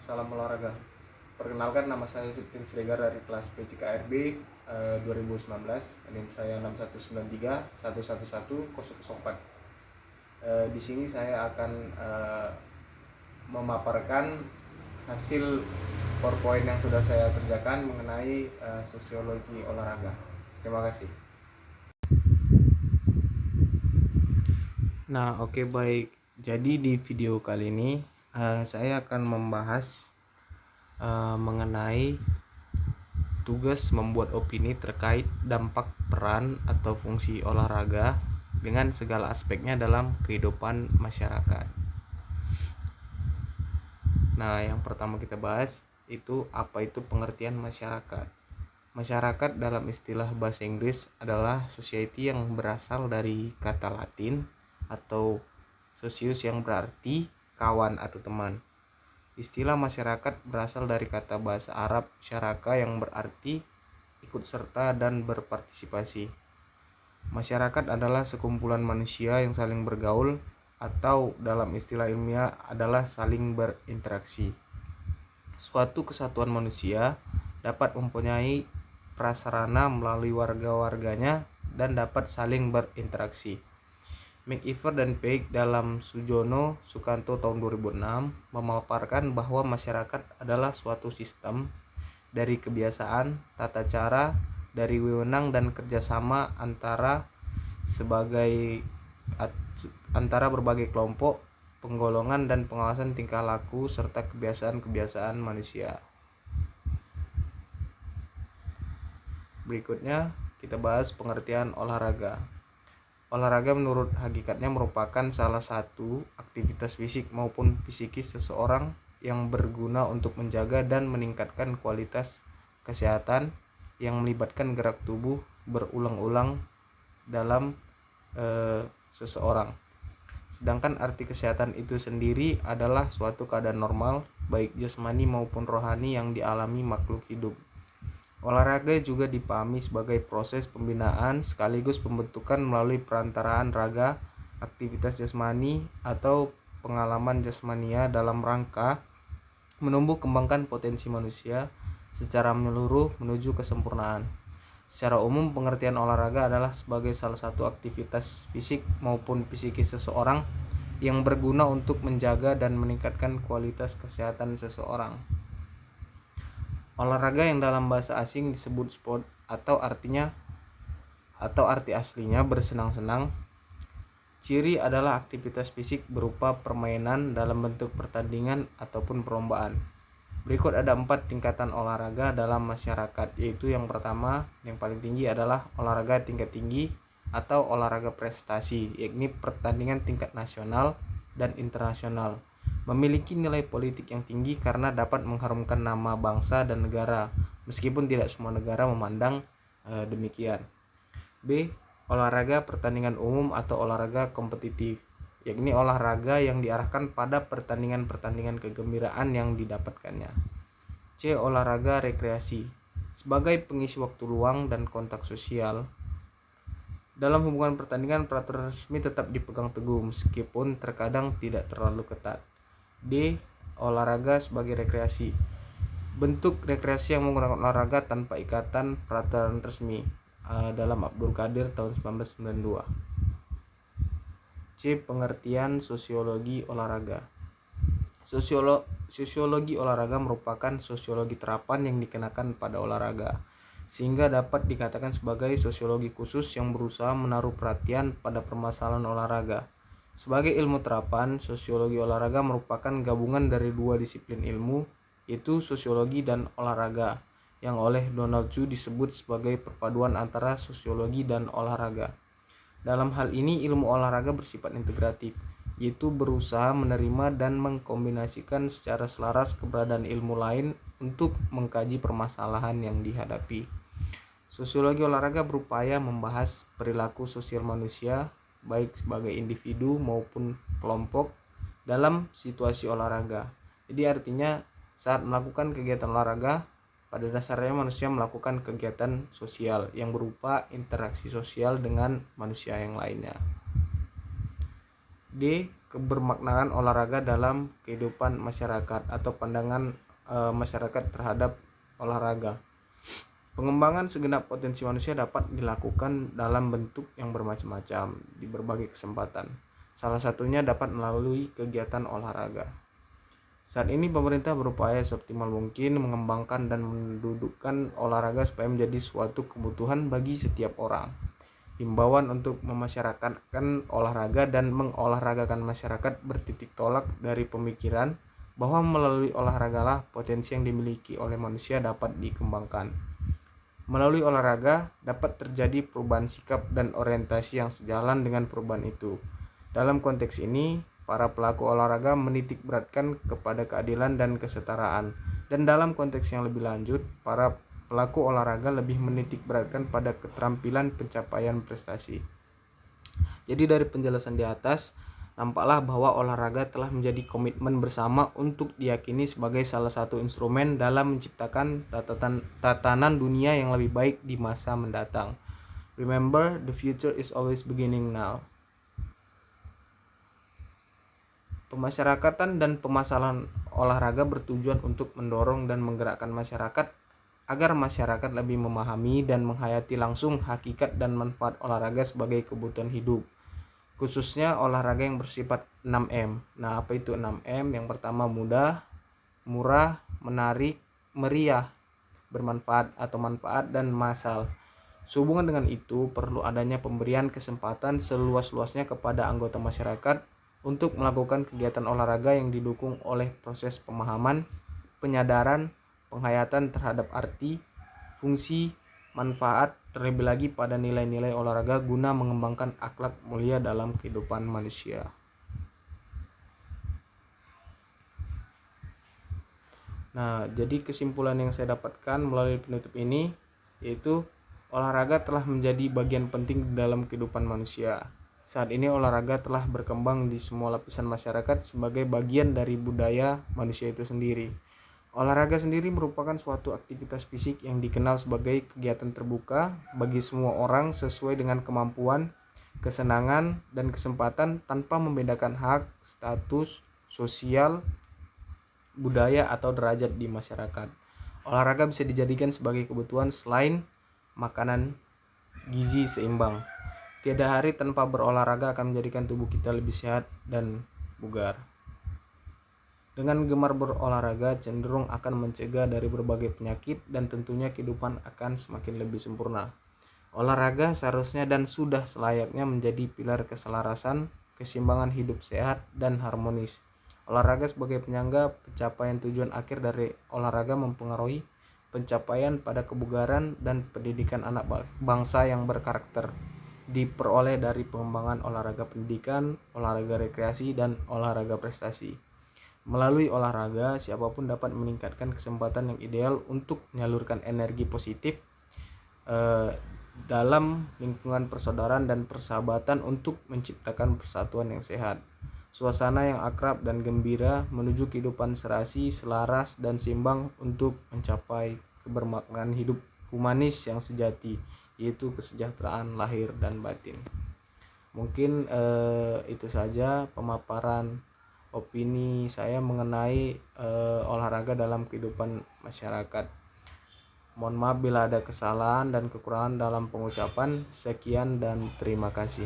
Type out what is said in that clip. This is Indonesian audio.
salam olahraga. Perkenalkan, nama saya Septin Sregar dari kelas PCKRB 2019. NIM saya 6193111004. Di sini saya akan memaparkan hasil PowerPoint yang sudah saya kerjakan mengenai sosiologi olahraga. Terima kasih. Nah, oke, baik. Jadi di video kali ini saya akan membahas mengenai tugas membuat opini terkait dampak, peran, atau fungsi olahraga dengan segala aspeknya dalam kehidupan masyarakat. Nah, yang pertama kita bahas itu apa itu pengertian masyarakat. Masyarakat dalam istilah bahasa Inggris adalah society yang berasal dari kata Latin atau socius yang berarti kawan atau teman. Istilah masyarakat berasal dari kata bahasa Arab syaraka yang berarti ikut serta dan berpartisipasi. Masyarakat adalah sekumpulan manusia yang saling bergaul atau dalam istilah ilmiah adalah saling berinteraksi. Suatu kesatuan manusia dapat mempunyai prasarana melalui warga-warganya dan dapat saling berinteraksi. McIver dan Peik dalam Sujono Sukanto tahun 2006 memaparkan bahwa masyarakat adalah suatu sistem dari kebiasaan, tata cara, dari wewenang dan kerjasama antara berbagai kelompok, penggolongan dan pengawasan tingkah laku serta kebiasaan-kebiasaan manusia. Berikutnya kita bahas pengertian olahraga. Olahraga menurut hakikatnya merupakan salah satu aktivitas fisik maupun psikis seseorang yang berguna untuk menjaga dan meningkatkan kualitas kesehatan yang melibatkan gerak tubuh berulang-ulang dalam seseorang. Sedangkan arti kesehatan itu sendiri adalah suatu keadaan normal baik jasmani maupun rohani yang dialami makhluk hidup. Olahraga juga dipahami sebagai proses pembinaan sekaligus pembentukan melalui perantaraan raga, aktivitas jasmani atau pengalaman jasmania dalam rangka menumbuh kembangkan potensi manusia secara menyeluruh menuju kesempurnaan. Secara umum, pengertian olahraga adalah sebagai salah satu aktivitas fisik maupun psikis seseorang yang berguna untuk menjaga dan meningkatkan kualitas kesehatan seseorang. Olahraga yang dalam bahasa asing disebut sport atau arti aslinya bersenang-senang. Ciri adalah aktivitas fisik berupa permainan dalam bentuk pertandingan ataupun perlombaan. Berikut ada 4 tingkatan olahraga dalam masyarakat, yaitu yang pertama, yang paling tinggi adalah olahraga tingkat tinggi atau olahraga prestasi, yakni pertandingan tingkat nasional dan internasional. Memiliki nilai politik yang tinggi karena dapat mengharumkan nama bangsa dan negara, meskipun tidak semua negara memandang demikian. B. Olahraga pertandingan umum atau olahraga kompetitif, yakni olahraga yang diarahkan pada pertandingan-pertandingan kegembiraan yang didapatkannya. C. Olahraga rekreasi, sebagai pengisi waktu luang dan kontak sosial. Dalam hubungan pertandingan, peraturan resmi tetap dipegang teguh meskipun terkadang tidak terlalu ketat. D. Olahraga sebagai rekreasi, bentuk rekreasi yang menggunakan olahraga tanpa ikatan peraturan resmi, dalam Abdul Qadir tahun 1992. C. Pengertian sosiologi olahraga. Sosiologi olahraga merupakan sosiologi terapan yang dikenakan pada olahraga, sehingga dapat dikatakan sebagai sosiologi khusus yang berusaha menaruh perhatian pada permasalahan olahraga. Sebagai ilmu terapan, sosiologi olahraga merupakan gabungan dari 2 disiplin ilmu, yaitu sosiologi dan olahraga, yang oleh Donald Chu disebut sebagai perpaduan antara sosiologi dan olahraga. Dalam hal ini, ilmu olahraga bersifat integratif, yaitu berusaha menerima dan mengkombinasikan secara selaras keberadaan ilmu lain untuk mengkaji permasalahan yang dihadapi. Sosiologi olahraga berupaya membahas perilaku sosial manusia, baik sebagai individu maupun kelompok, dalam situasi olahraga. Jadi artinya saat melakukan kegiatan olahraga, pada dasarnya manusia melakukan kegiatan sosial yang berupa interaksi sosial dengan manusia yang lainnya. D. Kebermaknaan olahraga dalam kehidupan masyarakat atau pandangan masyarakat terhadap olahraga. Pengembangan segenap potensi manusia dapat dilakukan dalam bentuk yang bermacam-macam di berbagai kesempatan. Salah satunya dapat melalui kegiatan olahraga. Saat ini pemerintah berupaya seoptimal mungkin mengembangkan dan mendudukkan olahraga supaya menjadi suatu kebutuhan bagi setiap orang. Himbauan untuk memasyarakatkan olahraga dan mengolahragakan masyarakat bertitik tolak dari pemikiran bahwa melalui olahragalah potensi yang dimiliki oleh manusia dapat dikembangkan. Melalui olahraga dapat terjadi perubahan sikap dan orientasi yang sejalan dengan perubahan itu. Dalam konteks ini, para pelaku olahraga menitik beratkan kepada keadilan dan kesetaraan. Dan dalam konteks yang lebih lanjut, para pelaku olahraga lebih menitik beratkan pada keterampilan pencapaian prestasi. Jadi dari penjelasan di atas, nampaklah bahwa olahraga telah menjadi komitmen bersama untuk diyakini sebagai salah satu instrumen dalam menciptakan tatanan dunia yang lebih baik di masa mendatang. Remember, the future is always beginning now. Pemasyarakatan dan pemasalan olahraga bertujuan untuk mendorong dan menggerakkan masyarakat agar masyarakat lebih memahami dan menghayati langsung hakikat dan manfaat olahraga sebagai kebutuhan hidup, khususnya olahraga yang bersifat 6M. Nah, apa itu 6M? Yang pertama mudah, murah, menarik, meriah, bermanfaat atau manfaat, dan massal. Sehubungan dengan itu, perlu adanya pemberian kesempatan seluas-luasnya kepada anggota masyarakat untuk melakukan kegiatan olahraga yang didukung oleh proses pemahaman, penyadaran, penghayatan terhadap arti, fungsi, manfaat, terlebih lagi pada nilai-nilai olahraga guna mengembangkan akhlak mulia dalam kehidupan manusia. Nah, jadi kesimpulan yang saya dapatkan melalui penutup ini yaitu olahraga telah menjadi bagian penting dalam kehidupan manusia. Saat ini olahraga telah berkembang di semua lapisan masyarakat sebagai bagian dari budaya manusia itu sendiri. Olahraga sendiri merupakan suatu aktivitas fisik yang dikenal sebagai kegiatan terbuka bagi semua orang sesuai dengan kemampuan, kesenangan, dan kesempatan tanpa membedakan hak, status, sosial, budaya, atau derajat di masyarakat. Olahraga bisa dijadikan sebagai kebutuhan selain makanan gizi seimbang. Tiada hari tanpa berolahraga akan menjadikan tubuh kita lebih sehat dan bugar. Dengan gemar berolahraga cenderung akan mencegah dari berbagai penyakit dan tentunya kehidupan akan semakin lebih sempurna. Olahraga seharusnya dan sudah selayaknya menjadi pilar keselarasan, keseimbangan hidup sehat dan harmonis. Olahraga sebagai penyangga pencapaian tujuan akhir dari olahraga mempengaruhi pencapaian pada kebugaran dan pendidikan anak bangsa yang berkarakter diperoleh dari pengembangan olahraga pendidikan, olahraga rekreasi, dan olahraga prestasi. Melalui olahraga, siapapun dapat meningkatkan kesempatan yang ideal untuk menyalurkan energi positif dalam lingkungan persaudaraan dan persahabatan untuk menciptakan persatuan yang sehat. Suasana yang akrab dan gembira menuju kehidupan serasi, selaras, dan seimbang untuk mencapai kebermaknaan hidup humanis yang sejati, yaitu kesejahteraan lahir dan batin. Mungkin itu saja pemaparan opini saya mengenai olahraga dalam kehidupan masyarakat. Mohon maaf bila ada kesalahan dan kekurangan dalam pengucapan. Sekian dan terima kasih.